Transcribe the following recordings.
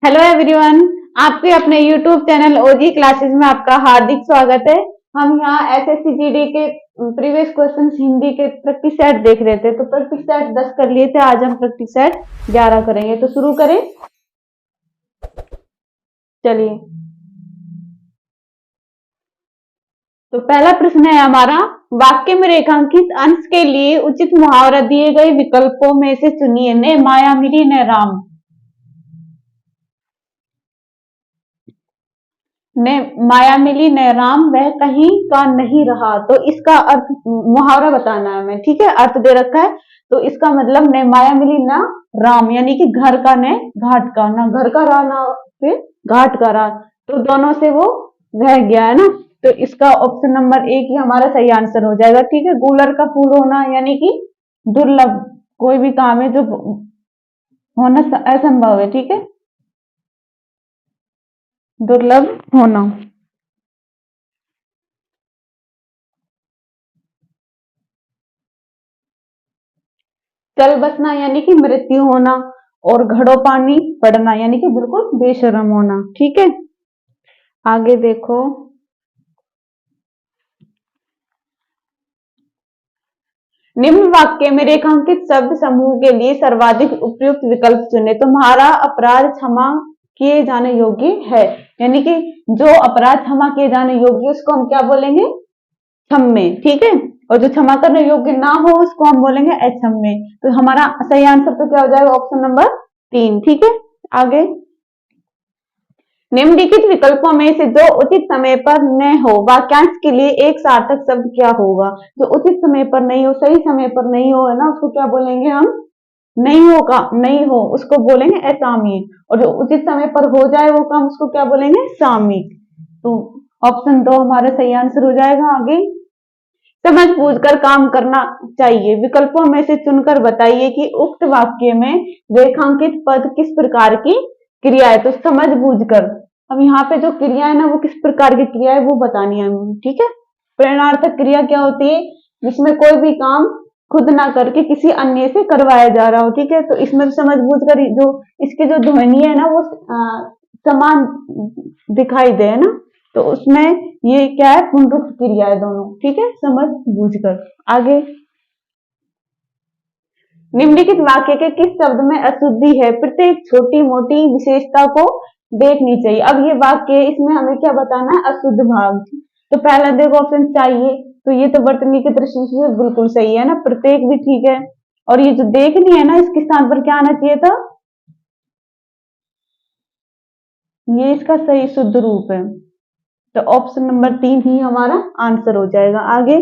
Hello everyone. आपके अपने YouTube channel ओजी classes में आपका हार्दिक स्वागत है। हम यहाँ एसएससी जीडी के प्रीवियस क्वेश्चंस हिंदी के प्रैक्टिस सेट देख रहे थे, तो प्रैक्टिस सेट 10 कर लिए थे। आज हम प्रैक्टिस सेट 11 करेंगे, तो शुरू करें। चलिए, तो पहला प्रश्न है हमारा, वाक्य में रेखांकित अंश के लिए उचित मुहावरा दिए गए विकल्पों में से चुनिए। ने माया मिली न राम। ने माया मिली न राम, वह कहीं का नहीं रहा। तो इसका अर्थ मुहावरा बताना है हमें, ठीक है। अर्थ दे रखा है, तो इसका मतलब ने माया मिली ना राम, यानी कि घर का ने घाट का, ना घर का रहा ना फिर घाट का रहा, तो दोनों से वो रह गया है ना। तो इसका ऑप्शन नंबर एक ही हमारा सही आंसर हो जाएगा, ठीक है। गूलर का फूल होना यानी कि दुर्लभ, कोई भी काम है जो होना असंभव है, ठीक है, दुर्लभ होना। चल बसना यानी कि मृत्यु होना, और घड़ो पानी पड़ना यानी कि बिल्कुल बेशर्म होना, ठीक है। आगे देखो, निम्न वाक्य में रेखांकित शब्द समूह के लिए सर्वाधिक उपयुक्त विकल्प चुने। तुम्हारा अपराध क्षमा किए जाने योग्य है, यानी कि जो अपराध क्षमा किए जाने योग्य है उसको हम क्या बोलेंगे? क्षम्य, ठीक है। और जो क्षमा करने योग्य ना हो उसको हम बोलेंगे अक्षम्य। तो हमारा सही आंसर तो क्या हो जाएगा? ऑप्शन नंबर 3, ठीक है। आगे, निम्नलिखित विकल्पों में से जो उचित समय पर न हो, वाक्यांश के लिए एक सार्थक शब्द क्या होगा? जो उचित समय पर नहीं हो, सही समय पर नहीं हो, है ना, उसको क्या बोलेंगे हम? नहीं होगा, नहीं हो उसको बोलेंगे असामयिक, और जो उचित समय पर हो जाए वो काम उसको क्या बोलेंगे? सामयिक। तो ऑप्शन 2 हमारा सही आंसर हो जाएगा। आगे, समझ बूझकर काम करना चाहिए। विकल्पों में से चुनकर बताइए कि उक्त वाक्य में रेखांकित पद किस प्रकार की क्रिया है। तो समझ बूझकर, अब यहाँ पे जो क्रिया है ना वो किस प्रकार की क्रिया है वो बतानी है हमें, ठीक है। प्रेरणार्थक क्रिया क्या होती है? जिसमें कोई भी काम खुद ना करके किसी अन्य से करवाया जा रहा हो, ठीक है। तो इसमें तो समझ बूझकर जो इसकी जो ध्वनि है ना वो समान दिखाई दे, है ना, तो उसमें ये क्या है? पुनरुक्त क्रिया है दोनों, ठीक है, समझ बूझकर। आगे, निम्नलिखित वाक्य के किस शब्द में अशुद्धि है? प्रत्येक छोटी मोटी विशेषता को देखनी चाहिए। अब ये वाक्य है, इसमें हमें क्या बताना है? अशुद्ध भाग। तो पहला देखो ऑप्शन चाहिए, तो ये तो वर्तनी की दृष्टि से बिल्कुल सही है ना, प्रत्येक भी ठीक है। और ये जो देखनी है ना, इसके स्थान पर क्या आना चाहिए था? ये इसका सही शुद्ध रूप है, तो ऑप्शन नंबर 3 ही हमारा आंसर हो जाएगा। आगे,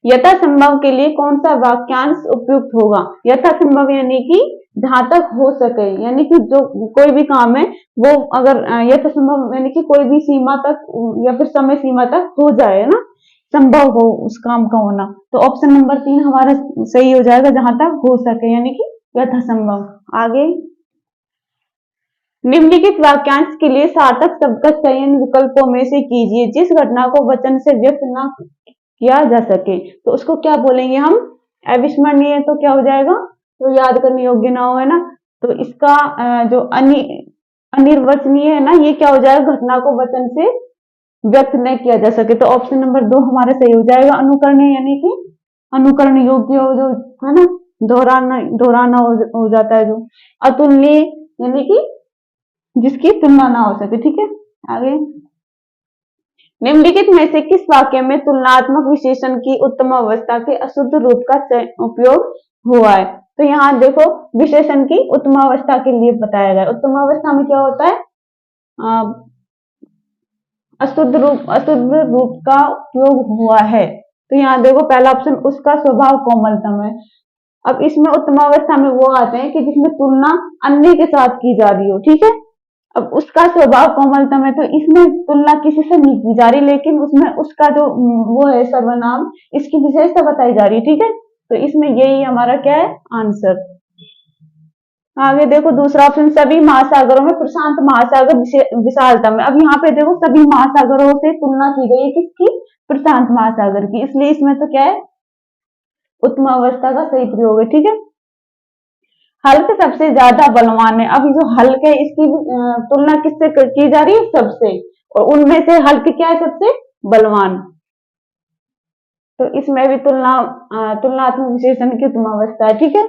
यथासंभव के लिए कौन सा वाक्यांश उपयुक्त होगा? यथासंभव यानी कि जहां तक हो सके, यानी कि जो कोई भी काम है वो अगर यथासंभव यानी कि कोई भी सीमा तक या फिर समय सीमा तक हो जाए ना, संभव हो उस काम का होना, तो ऑप्शन नंबर 3 हमारा सही हो जाएगा, जहां तक हो सके यानी कि यथासंभव। आगे, निम्नलिखित वाक्यांश के लिए सार्थक शब्द का चयन विकल्पों में से कीजिए जिस घटना को वचन से व्यक्त न किया जा सके। तो उसको क्या बोलेंगे हम? अविस्मरणीय। तो क्या हो जाएगा? तो याद करने योग्य ना हो, है ना। तो इसका जो अनिर्वचनीय है ना, ये क्या हो जाएगा? घटना को वचन से व्यक्त न किया जा सके। तो ऑप्शन नंबर 2 हमारा सही हो जाएगा। अनुकरणीय यानी कि अनुकरण योग्य हो, जो है ना, दोहराना दोहराना हो जाता है जो। अतुलनीय यानी कि जिसकी तुलना ना हो सके, ठीक है। आगे, निम्नलिखित में से किस वाक्य में तुलनात्मक विशेषण की उत्तम अवस्था के अशुद्ध रूप का उपयोग हुआ है? तो यहाँ देखो, विशेषण की उत्तम अवस्था के लिए बताया गया। उत्तम अवस्था में क्या होता है? अशुद्ध रूप का उपयोग हुआ है। तो यहाँ देखो, पहला ऑप्शन, उसका स्वभाव कोमलतम है। अब इसमें उत्तम अवस्था में वो आते हैं कि जिसमें तुलना अन्य के साथ की जा रही हो, ठीक है। अब उसका स्वभाव कोमलतम है, तो इसमें तुलना किसी से नहीं की जा रही, लेकिन उसमें उसका जो वो है सर्वनाम, इसकी विशेषता बताई जा रही है, ठीक है। तो इसमें यही हमारा क्या है? आंसर। आगे देखो, दूसरा ऑप्शन, सभी महासागरों में प्रशांत महासागर विशालतम है। अब यहाँ पे देखो, सभी महासागरों से तुलना की गई है किसकी? प्रशांत महासागर की, इसलिए इसमें तो क्या है? उत्तम अवस्था का सही प्रयोग है, ठीक है। हल्क सबसे ज्यादा बलवान है। अब जो हल्क है इसकी तुलना किससे की जा रही है? सबसे। और उनमें से हल्क क्या है? सबसे बलवान। तो इसमें भी तुलनात्मक विशेषण की तुम अवस्था है, ठीक है।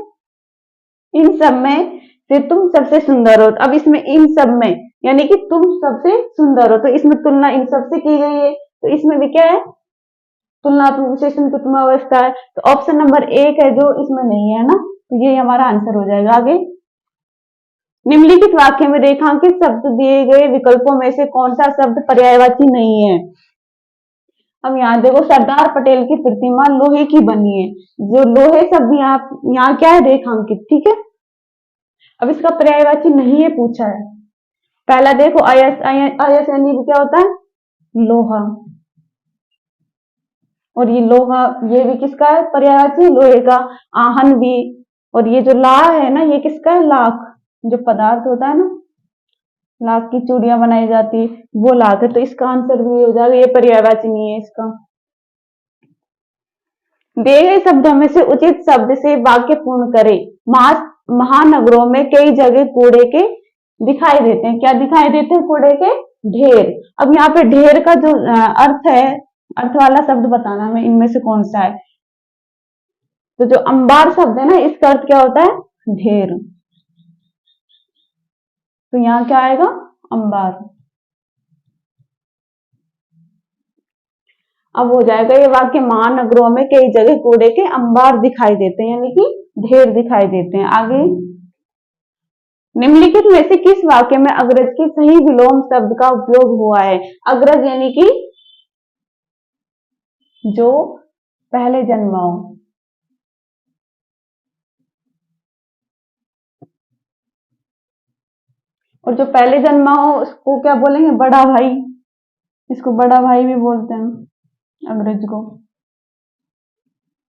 इन सब में से तुम सबसे सुंदर हो। अब इसमें इन सब में यानी कि तुम सबसे सुंदर हो, तो इसमें तुलना इन सबसे की गई है, तो इसमें भी क्या है? तुलनात्मक विशेषण की तुम अवस्था है। तो ऑप्शन नंबर 1 है जो इसमें नहीं है ना, तो ये हमारा आंसर हो जाएगा। आगे, निम्नलिखित वाक्य में रेखांकित शब्द दिए गए विकल्पों में से कौन सा शब्द पर्यायवाची नहीं है? अब यहाँ देखो, सरदार पटेल की प्रतिमा लोहे की बनी है। जो लोहे शब्द यहाँ क्या है? रेखांकित, ठीक है। अब इसका पर्यायवाची नहीं है पूछा है। पहला देखो, अयस अयस यानी क्या होता है? लोहा। और ये लोहा, ये भी किसका है? पर्यायवाची, लोहे का। आहन भी। और ये जो ला है ना, ये किसका है? लाख, जो पदार्थ होता है ना, लाख की चूड़ियां बनाई जाती है, वो लाख है। तो इसका आंसर भी हो जाएगा, ये पर्यायवाची नहीं है इसका। दिए गए शब्दों में से उचित शब्द से वाक्य पूर्ण करें। महानगरों में कई जगह कूड़े के दिखाई देते हैं। क्या दिखाई देते हैं? कूड़े के ढेर। अब यहाँ पे ढेर का जो अर्थ है, अर्थ वाला शब्द बताना हमें इनमें से कौन सा है। तो जो अंबार शब्द है ना, इसका अर्थ क्या होता है? ढेर। तो यहाँ क्या आएगा? अंबार। अब हो जाएगा ये वाक्य, महानगरों में कई जगह कूड़े के अंबार दिखाई देते हैं, यानी कि ढेर दिखाई देते हैं। आगे, निम्नलिखित में से किस वाक्य में अग्रज के सही विलोम शब्द का उपयोग हुआ है? अग्रज यानी कि जो पहले जन्मा हो। और जो पहले जन्मा हो उसको क्या बोलेंगे? बड़ा भाई। इसको बड़ा भाई भी बोलते हैं, अग्रज को।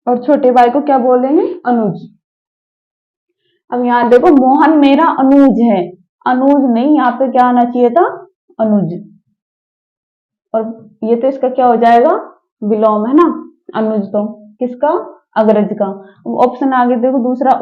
और छोटे भाई को क्या बोलेंगे? अनुज। अब यहाँ देखो, मोहन मेरा अनुज है। अनुज नहीं, यहाँ पे क्या आना चाहिए था? अनुज। और ये तो इसका क्या हो जाएगा? विलोम है ना, अनुज। तो किसका? अग्रज का। ऑप्शन आगे देखो, दूसरा,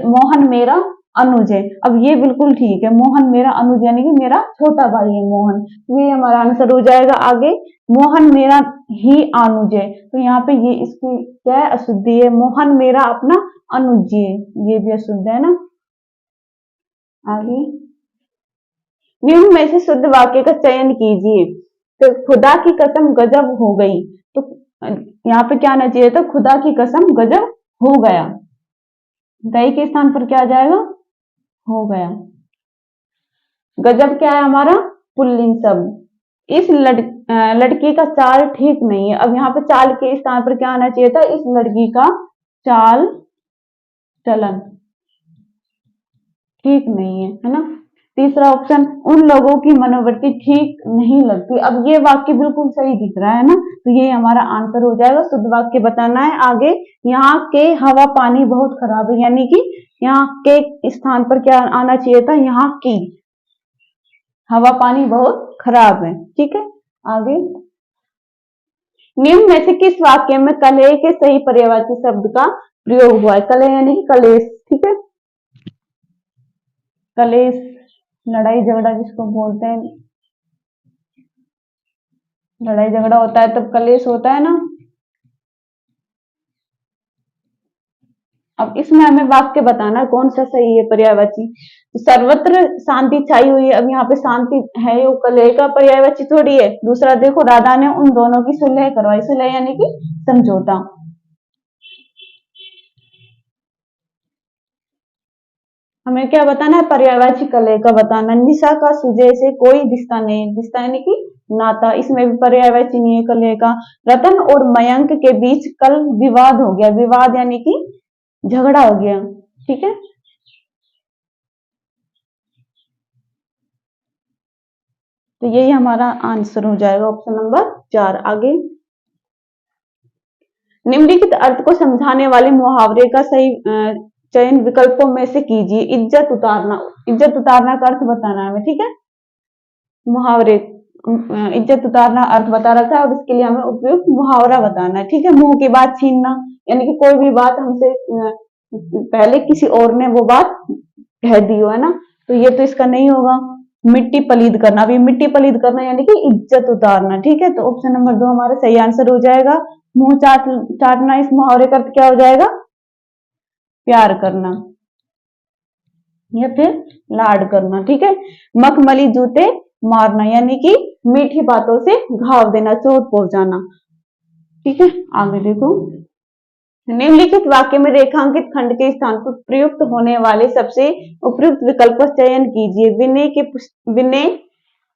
मोहन मेरा अनुज है। अब ये बिल्कुल ठीक है, मोहन मेरा अनुज यानी कि मेरा छोटा भाई है मोहन। ये हमारा आंसर हो जाएगा। आगे, मोहन मेरा ही अनुज है। तो यहाँ पे ये इसकी क्या है? अशुद्धि है। मोहन मेरा अपना अनुज है, ये भी अशुद्ध है ना। आगे, निम्न में से शुद्ध वाक्य का चयन कीजिए। तो खुदा की कसम गजब हो गई। तो यहाँ पे क्या आना चाहिए था? खुदा की कसम गजब हो गया। गई के स्थान पर क्या आ जाएगा? हो गया। गजब क्या है हमारा? पुल्लिंग शब्द। इस लड़की का चाल ठीक नहीं है। अब यहाँ पे चाल के स्थान पर क्या आना चाहिए था? इस लड़की का चाल चलन ठीक नहीं है ना। तीसरा ऑप्शन, उन लोगों की मनोवृत्ति ठीक नहीं लगती। अब ये वाक्य बिल्कुल सही दिख रहा है ना, तो ये हमारा आंसर हो जाएगा। शुद्ध वाक्य बताना है। आगे, यहाँ के हवा पानी बहुत खराब है, यानी कि यहाँ के स्थान पर क्या आना चाहिए था? यहाँ की हवा पानी बहुत खराब है, ठीक है। आगे, निम्न में से किस वाक्य में कलह के सही पर्यायवाची शब्द का प्रयोग हुआ है? कलह यानी कि कलेश, ठीक है। कलेश, लड़ाई झगड़ा जिसको बोलते हैं, लड़ाई झगड़ा होता है तब कलेश होता है ना। अब इसमें हमें वाक्य बताना कौन सा सही है पर्यायवाची। तो सर्वत्र शांति छाई हुई है। अब यहाँ पे शांति है, वो कलह का पर्यायवाची थोड़ी है। दूसरा देखो, राधा ने उन दोनों की सुलह करवाई। सुलह यानी कि समझौता। हमें क्या बताना है? पर्यायवाची कलह का बताना। निशा का सुजय से कोई रिश्ता नहीं। रिश्ता यानी कि नाता, इसमें भी पर्यायवाची नहीं है कलह का। रतन और मयंक के बीच कल विवाद हो गया। विवाद यानी कि झगड़ा हो गया, ठीक है। तो यही हमारा आंसर हो जाएगा, ऑप्शन नंबर 4। आगे, निम्नलिखित अर्थ को समझाने वाले मुहावरे का सही चयन विकल्पों में से कीजिए। इज्जत उतारना। इज्जत उतारना का अर्थ बताना है हमें, ठीक है। मुहावरे, इज्जत उतारना अर्थ बता रखा है और इसके लिए हमें उपयुक्त मुहावरा बताना है, ठीक है। मुंह की बात छीनना, यानी कि कोई भी बात हमसे पहले किसी और ने वो बात कह दी हो, है ना, तो ये तो इसका नहीं होगा। मिट्टी पलीद करना, अभी मिट्टी पलीद करना यानी कि इज्जत उतारना, ठीक है। तो ऑप्शन नंबर 2 हमारा सही आंसर हो जाएगा। मुंह चाटना इस मुहावरे का अर्थ क्या हो जाएगा? प्यार करना या फिर लाड करना, ठीक है। मखमली जूते मारना यानी कि मीठी बातों से घाव देना, चोट पहुंचाना, ठीक है। आगे देखो, निम्नलिखित वाक्य में रेखांकित खंड के स्थान पर प्रयुक्त होने वाले सबसे उपयुक्त विकल्प का चयन कीजिए। विनय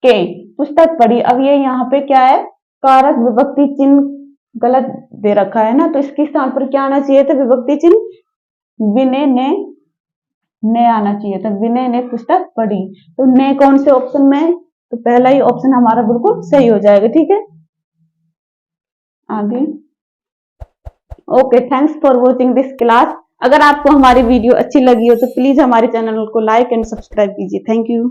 के पुस्तक पढ़ी। अब ये यहाँ पे क्या है, कारक विभक्ति चिन्ह गलत दे रखा है ना, तो इसके स्थान पर क्या आना चाहिए था? विभक्ति चिन्ह विनय ने आना चाहिए था। विनय ने पुस्तक पढ़ी, तो ने कौन से ऑप्शन में? तो पहला ही ऑप्शन हमारा बिल्कुल सही हो जाएगा, ठीक है। आगे, okay, thanks for watching this class. अगर आपको हमारी वीडियो अच्छी लगी हो तो प्लीज हमारे चैनल को लाइक एंड सब्सक्राइब कीजिए। Thank you.